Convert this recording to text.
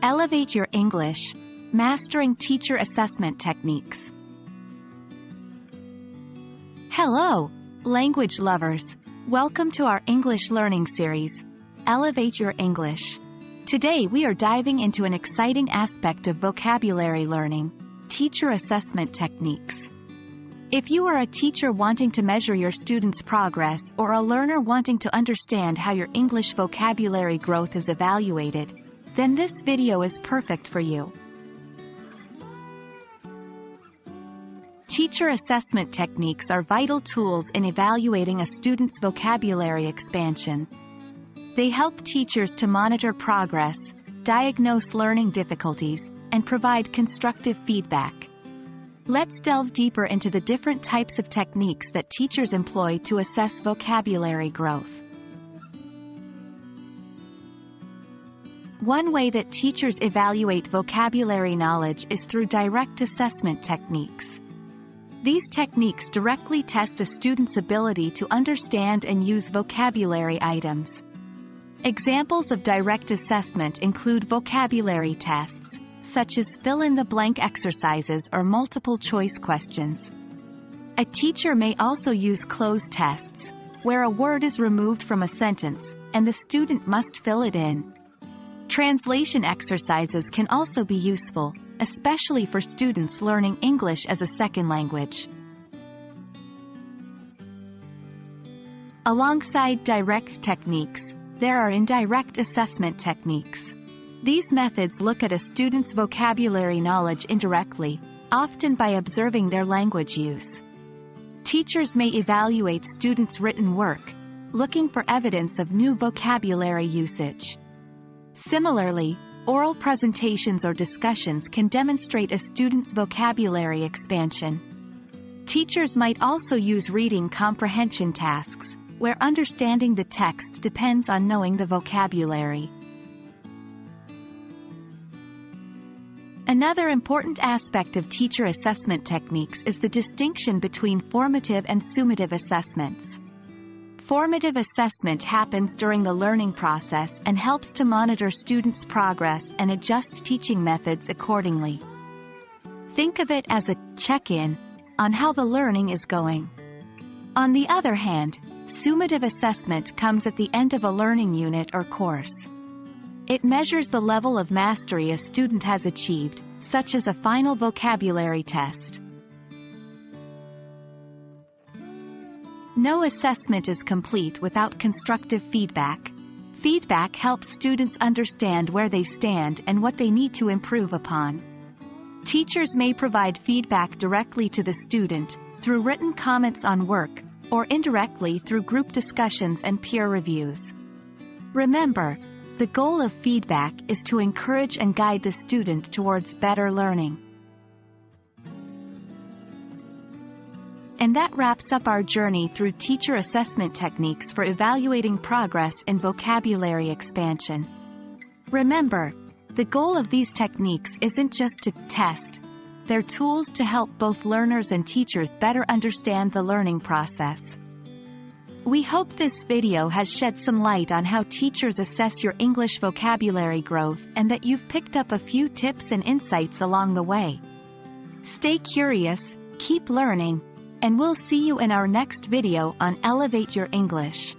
Elevate your English, mastering teacher assessment techniques. Hello, language lovers. Welcome to our English learning series, Elevate Your English. Today we are diving into an exciting aspect of vocabulary learning, teacher assessment techniques. If you are a teacher wanting to measure your students' progress or a learner wanting to understand how your English vocabulary growth is evaluated, then this video is perfect for you. Teacher assessment techniques are vital tools in evaluating a student's vocabulary expansion. They help teachers to monitor progress, diagnose learning difficulties, and provide constructive feedback. Let's delve deeper into the different types of techniques that teachers employ to assess vocabulary growth. One way that teachers evaluate vocabulary knowledge is through direct assessment techniques. These techniques directly test a student's ability to understand and use vocabulary items. Examples of direct assessment include vocabulary tests, such as fill-in-the-blank exercises or multiple-choice questions. A teacher may also use cloze tests, where a word is removed from a sentence, and the student must fill it in. Translation exercises can also be useful, especially for students learning English as a second language. Alongside direct techniques, there are indirect assessment techniques. These methods look at a student's vocabulary knowledge indirectly, often by observing their language use. Teachers may evaluate students' written work, looking for evidence of new vocabulary usage. Similarly, oral presentations or discussions can demonstrate a student's vocabulary expansion. Teachers might also use reading comprehension tasks, where understanding the text depends on knowing the vocabulary. Another important aspect of teacher assessment techniques is the distinction between formative and summative assessments. Formative assessment happens during the learning process and helps to monitor students' progress and adjust teaching methods accordingly. Think of it as a check-in on how the learning is going. On the other hand, summative assessment comes at the end of a learning unit or course. It measures the level of mastery a student has achieved, such as a final vocabulary test. No assessment is complete without constructive feedback. Feedback helps students understand where they stand and what they need to improve upon. Teachers may provide feedback directly to the student, through written comments on work, or indirectly through group discussions and peer reviews. Remember, the goal of feedback is to encourage and guide the student towards better learning. And that wraps up our journey through teacher assessment techniques for evaluating progress in vocabulary expansion. Remember, the goal of these techniques isn't just to test. They're tools to help both learners and teachers better understand the learning process. We hope this video has shed some light on how teachers assess your English vocabulary growth and that you've picked up a few tips and insights along the way. Stay curious, keep learning, and we'll see you in our next video on Elevate Your English.